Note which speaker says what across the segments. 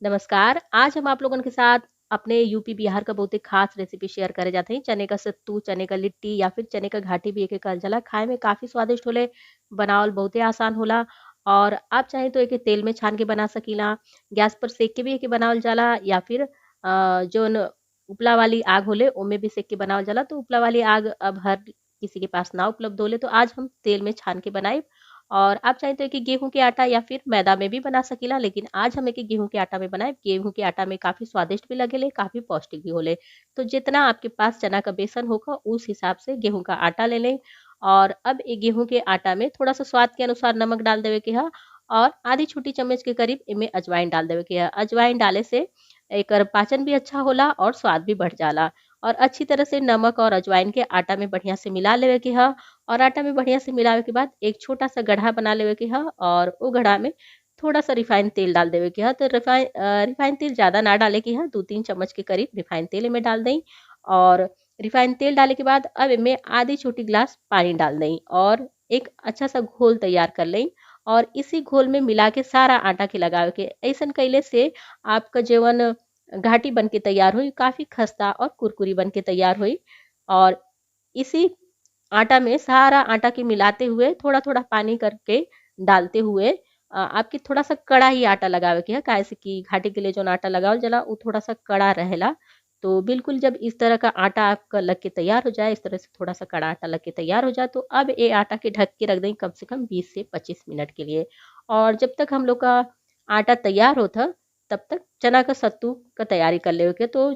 Speaker 1: नमस्कार। आज हम आप लोगन के साथ अपने यूपी बिहार का बहुत ही खास रेसिपी शेयर करे जात हई। चने का सत्तू, चने का लिट्टी या फिर चने का घाटी भी एके कहल जाला। खाए में काफ़ी स्वादिष्ट होले, बनावल बहुते आसान होला और आप चाहें तो एके तेल में छान के बना सकीला, गैस पर सेक के भी एके बनावल जाला या फिर जौन उपला वाली आग होले ओमे भी सेक के बनावल जाला। तो उपला वाली आग अब हर किसी के पास ना उपलब्ध होले तो आज हम तेल में छान के बनाइब और आप चाहें तो एके गेहूँ के आटा या फिर मैदा में भी बना सकीला, लेकिन आज हम एके गेहूँ के आटा में बनाएब। गेहूँ के आटा में काफ़ी स्वादिष्ट भी लगेले, काफ़ी पौष्टिक भी होले। तो जितना आपके पास चना का बेसन होगा उस हिसाब से गेहूँ का आटा ले लें और अब ए गेहूँ के आटा में थोड़ा-सा स्वाद के अनुसार नमक डाल देवे के ह और आधी छोटी चम्मच के करीब एमे अजवाइन डाल देवे के ह। अजवाइन डाले से एकर पाचन भी अच्छा होला और स्वाद भी बढ़ जाला और अच्छी तरह से नमक और अजवाइन के आटा में बढ़िया से मिला लेवे के ह और आटा में बढ़िया से मिलावे के बाद एक छोटा-सा गढ़ा बना लेवे के ह और वो गढ़ा में थोड़ा-सा रिफाइन तेल डाल देवे के ह। तो रिफाइन तेल ज़्यादा ना डाले के ह, 2-3 चम्मच के करीब रिफाइन तेल एमे डाल देई और रिफाइन तेल डाले के बाद अब एमे आधी छोटी ग्लास पानी डाल देई और एक अच्छा-सा घोल तैयार कर लेई और इसी घोल में मिला के सारा आटा के लगावे के। अइसन कइले से आपका जवन घाटी बन के तैयार होई, काफ़ी खस्ता और कुरकुरी बन के तैयार होई और इसी आटा में सारा आटा के मिलाते हुए थोड़ा-थोड़ा पानी करके डालते हुए आपके थोड़ा-सा कड़ा ही आटा लगावे के है, काहे से कि घाटी के लिए जौन आटा लगावल जाला उ थोड़ा-सा कड़ा रहेला। तो बिल्कुल जब इस तरह का आटा आपका लग के तैयार हो जाए, इस तरह से थोड़ा-सा कड़ा आटा लग के तैयार हो जाए, तो अब ये आटा के ढक के रख दें कम से कम 20 से 25 मिनट के लिए। और जब तक हम लोग का आटा तैयार होता, तब तक चना का सत्तू का तैयारी कर लेवे के। तो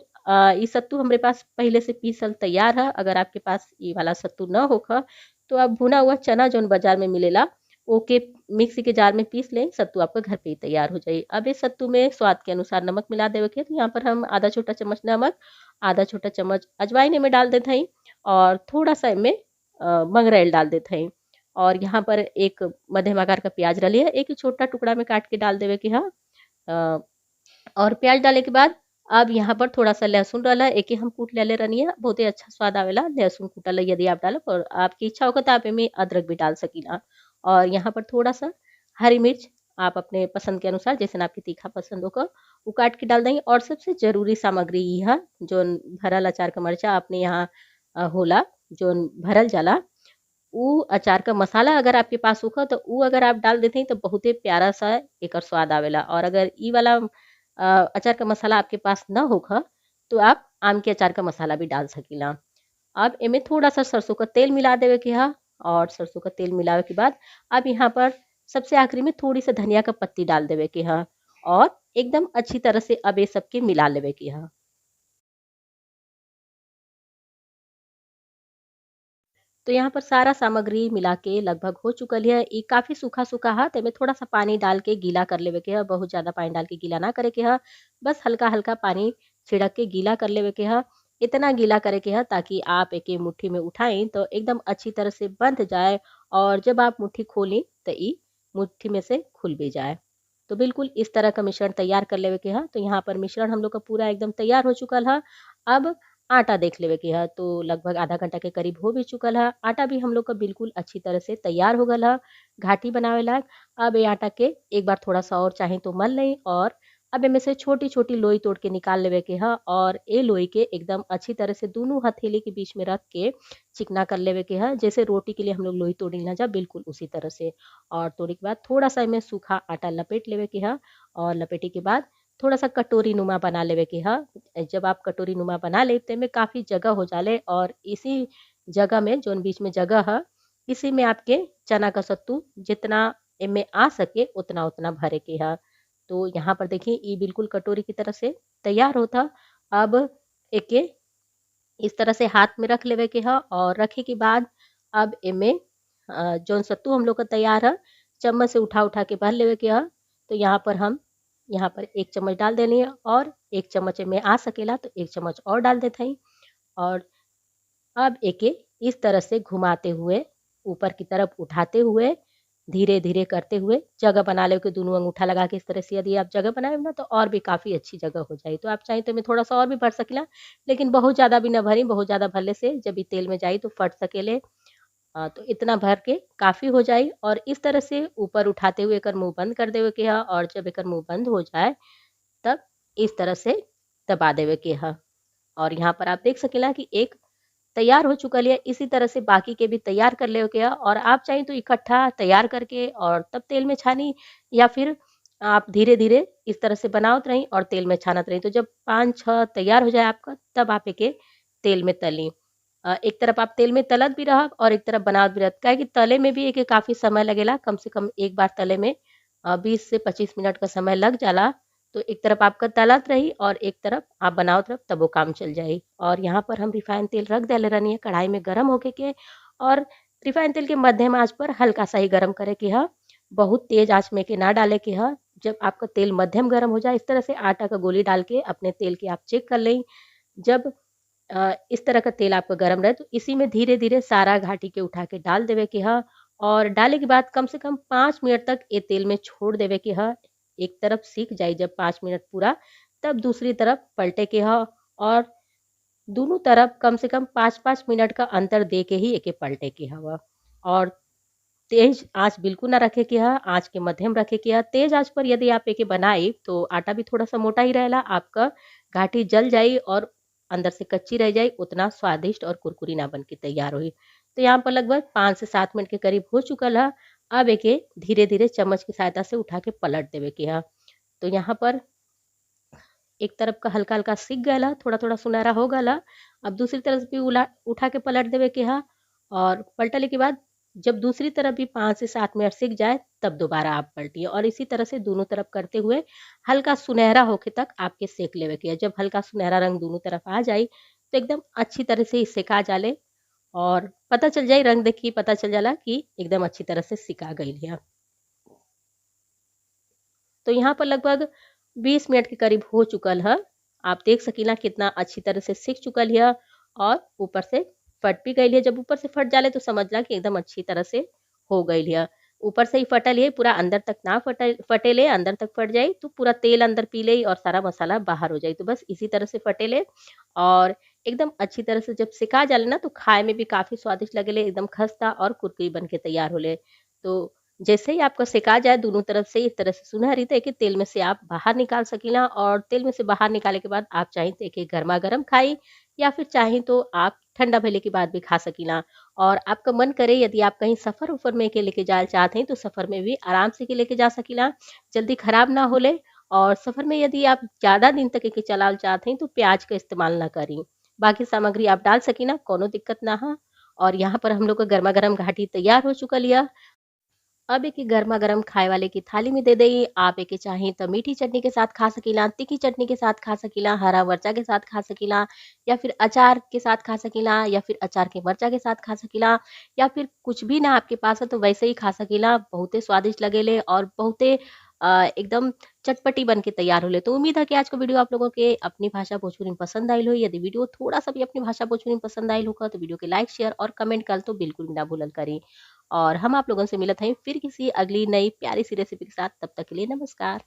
Speaker 1: ई सत्तू हमरे पास पहले से पीसल तैयार है। अगर आपके पास ई वाला सत्तू ना होखा, तो आप भुना हुआ चना जौन बाज़ार में मिलेला, ओके मिक्सी के जार में पीस लें, सत्तू आपका घर पे ही तैयार हो जाई। अब इस सत्तू में स्वाद के अनुसार नमक मिला देवे के, तो यहाँ पर हम आधा छोटा चम्मच नमक, आधा छोटा चम्मच अजवाइन एमे डाल देत हई और थोड़ा-सा एमे मंगरेल डाल देत हई और यहाँ पर एक मध्यम आकार का प्याज डली है, एक छोटा टुकड़ा में काट के डाल देवे के ह। अ, और प्याज डाले के बाद अब यहाँ पर थोड़ा-सा लहसुन डाला, एके हम कूट लेले रहनी है, बहुते अच्छा स्वाद आवेला लहसुन कूटल यदि आप डालब और आपकी इच्छा होगा तो आप एमे अदरक भी डाल सकीला। और यहाँ पर थोड़ा-सा हरी मिर्च आप अपने पसंद के अनुसार जैसन आपके तीखा पसंद होगा, वो काट के डाल दें और सबसे ज़रूरी सामग्री ई ह जौन भरल अचार का मर्चा अपने यहाँ होला, जौन भरल जाला, उ अचार का मसाला अगर आपके पास होखा तो उ अगर आप डाल देते हैं तो बहुते प्यारा-सा एकर स्वाद आवेला और अगर ई वाला अचार का मसाला आपके पास ना होखा, तो आप आम के अचार का मसाला भी डाल सकीला। अब एमे थोड़ा-सा सरसों का तेल मिला देवे के ह और सरसों का तेल मिलावे के बाद अब यहाँ पर सबसे आखिरी में थोड़ी-सा धनिया का पत्ती डाल देवे के ह और एकदम अच्छी तरह से अब ये सबके मिला लेवे के ह। तो यहाँ पर सारा सामग्री मिला के लगभग हो चुकल है। ये काफ़ी सूखा-सूखा है, तो एमे थोड़ा-सा पानी डाल के गीला कर लेवे के ह, बहुत ज़्यादा पानी डाल के गीला ना करे के ह। बस हल्का-हल्का पानी छिड़क के गीला कर लेवे के ह। इतना गीला करे के ह ताकि आप एके मुट्ठी में उठाएँ तो एकदम अच्छी तरह से बंध जाए और जब आप मुट्ठी खोलें तो ई मुट्ठी में से खुल भी जाए। तो बिल्कुल इस तरह का मिश्रण तैयार कर लेवे के ह। तो यहाँ पर मिश्रण हम लोग का पूरा एकदम तैयार हो चुकल ह। अब आटा देख लेवे के ह, तो लगभग आधा घंटा के करीब हो भी चुकल ह। आटा भी हम लोग का बिल्कुल अच्छी तरह से तैयार हो गल ह, घाटी बनावे लायक। अब ये आटा के एक बार थोड़ा-सा और चाहें तो मल लें और अब इनमें से छोटी-छोटी लोई तोड़ के निकाल लेवे के ह और ए लोई के एकदम अच्छी तरह से दोनों हथेली के बीच में रख के चिकना कर लेवे के ह। जैसे रोटी के लिए हम लोग लोई तोड़ीला जा, बिल्कुल उसी तरह से। और तोड़े के बाद थोड़ा-सा इमें सूखा आटा लपेट लेवे के ह और लपेटे के बाद थोड़ा-सा कटोरी नुमा बना लेवे के ह। जब आप कटोरी नुमा बना लेब त एमे काफ़ी जगह हो जाले और इसी जगह में जौन बीच में जगह ह, इसी में आपके चना का सत्तू जितना एमे आ सके उतना-उतना भरे के ह। तो यहाँ पर देखिए ये बिल्कुल कटोरी की तरह से तैयार होता। अब एके इस तरह से हाथ में रख लेवे के ह और रखे के बाद अब एमे जौन सत्तू हम लोग का तैयार है, चम्मच से उठा-उठा के भर लेवे के ह। तो यहाँ पर 1 चम्मच डाल देनी है और 1 चम्मच एमे आ सकेला तो 1 चम्मच और डाल देत हई और अब एके इस तरह से घुमाते हुए, ऊपर की तरफ उठाते हुए, धीरे-धीरे करते हुए जगह बना लेव के दोनों अंगूठा लगा के इस तरह से यदि आप जगह बनाएब ना तो और भी काफ़ी अच्छी जगह हो जाई। तो आप चाहें तो इसमें थोड़ा-सा और भी भर सकीला, लेकिन बहुत ज़्यादा भी ना भरी, बहुत ज़्यादा भरले से जब ये तेल में जाई तो फट सकेले। तो इतना भर के काफ़ी हो जाई और इस तरह से ऊपर उठाते हुए एकर मुँह बंद कर देवे के ह और जब एकर मुँह बंद हो जाए, तब इस तरह से दबा देवे के ह। और यहाँ पर आप देख सकेला कि एक तैयार हो चुकल है। इसी तरह से बाकी के भी तैयार कर ले के ह और आप चाहें तो इकट्ठा तैयार करके और तब तेल में छानी, या फिर आप धीरे-धीरे इस तरह से बनावत रही और तेल में छानत रही। तो जब 5-6 तैयार हो जाए आपका, तब आप एके तेल में तली। एक तरफ आप तेल में तलत भी रहब और एक तरफ बनावत भी रहब। काहे कि तले में भी एके काफ़ी समय लगेला, कम से कम एक बार तले में 20 से 25 मिनट का समय लग जाला। तो एक तरफ आपका तलत रही और एक तरफ आप बनावत रहब, तब वो काम चल जाई। और यहाँ पर हम रिफाइन तेल रख देले रहनी है कढ़ाई में गरम होके के, और रिफाइन तेल के मध्यम आँच पर हल्का सा ही गरम करे के ह, बहुत तेज आँच में के ना डाले के ह। जब आपका तेल मध्यम गरम हो जाए, इस तरह से आटा का गोली डाल के अपने तेल के आप चेक कर लें। जब इस तरह का तेल आपका गरम रहे, तो इसी में धीरे-धीरे सारा घाटी के उठा के डाल देवे के ह, और डाले के बाद कम से कम 5 मिनट तक ये तेल में छोड़ देवे के ह। एक तरफ सिक जाई जब 5 मिनट पूरा, तब दूसरी तरफ पलटे के ह, और दोनों तरफ कम से कम 5-5 मिनट का अंतर दे के ही एके पलटे के हव। और तेज आँच बिल्कुल ना रखे के ह, आँच के मध्यम रखे के ह। तेज आँच पर यदि आप एके बनाई, तो आटा भी थोड़ा-सा मोटा ही रहेला, आपका घाटी जल जाई और अंदर से कच्ची रह जाई, उतना स्वादिष्ट और कुरकुरी ना बन के तैयार होई। तो यहाँ पर लगभग 5 से 7 मिनट के करीब हो चुकल ह। अब एके धीरे-धीरे चम्मच की सहायता से उठा के पलट देवे के ह। तो यहाँ पर एक तरफ का हल्का-हल्का सिक गयल ह, थोड़ा-थोड़ा सुनहरा हो गयल ह। अब दूसरी तरफ भी उठा के पलट देवे के ह, और पलटले के बाद जब दूसरी तरफ भी 5 से 7 मिनट सिक जाए, तब दोबारा आप पलटिए, और इसी तरह से दोनों तरफ करते हुए हल्का सुनहरा होके तक आपके सेक लेवे के ह। जब हल्का सुनहरा रंग दोनों तरफ आ जाई, तो एकदम अच्छी तरह से ई सेका जाले, और पता चल जाई, रंग देख के पता चल जाला कि एकदम अच्छी तरह से सिका गइल ह। तो यहाँ पर लगभग 20 मिनट के करीब हो चुकल ह। आप देख सकीला कितना अच्छी तरह से सिक चुकल ह, और ऊपर से फट भी गइल है। जब ऊपर से फट जाले, तो समझला कि एकदम अच्छी तरह से हो गइल ह। ऊपर से ही फटल है, पूरा अंदर तक ना फटेले, अंदर तक फट जाई तो पूरा तेल अंदर पी लेई और सारा मसाला बाहर हो जाई। तो बस इसी तरह से फटेले, और एकदम अच्छी तरह से जब सिका जाले ना, तो खाए में भी काफ़ी स्वादिष्ट लगेले, एकदम खस्ता और कुरकुरी बन के तैयार होले। तो जैसे ही आपका सेका जाए दोनों तरफ से इस तरह से सुनहरी, तो एके तेल में से आप बाहर निकाल सकीला, और तेल में से बाहर निकाले के बाद आप चाहें तो एके गरमा-गरम खाई, या फिर चाहें तो आप ठंडा भइले के बाद भी खा सकीला। और आपका मन करे, यदि आप कहीं सफ़र-उफ़र में एके लेके जायल चाहत हईं, तो सफ़र में भी आराम से एके लेके जा सकीला, जल्दी खराब ना होले। और सफ़र में यदि आप ज़्यादा दिन तक एके चलावल चाहत हईं, तो प्याज का इस्तेमाल ना करी। बाकी सामग्री आप डाल सकीला, कोनो दिक्कत ना ह। और यहाँ पर हम लोग का गरमा-गरम घाटी तैयार हो चुकल हिय। अब एके गरमा-गरम खाए वाले की थाली में दे देई। आप एके चाहें त मीठी चटनी के साथ खा सकीला, तीखी चटनी के साथ खा सकीला, हरा मरचा के साथ खा सकीला, या फिर अचार के साथ खा सकीला, या फिर अचार के मरचा के साथ खा सकीला, या फिर कुछ भी ना आपके पास है तो वैसे ही खा सकीला। बहुते स्वादिष्ट लगेले और बहुते एकदम चटपटी बन के तैयार होले। तो उम्मीद है कि आज का वीडियो आप लोगों के अपनी भाषा भोजपुरी में पसंद आइल होई। यदि वीडियो थोड़ा-सा भी अपनी भाषा भोजपुरी में पसंद आइल होगा, तो वीडियो के लाइक, शेयर और कमेंट करल तो बिल्कुल भी ना भूलल करी। और हम आप लोगों से मिलत हईं फिर किसी अगली नई प्यारी सी रेसिपी के साथ। तब तक के लिए नमस्कार।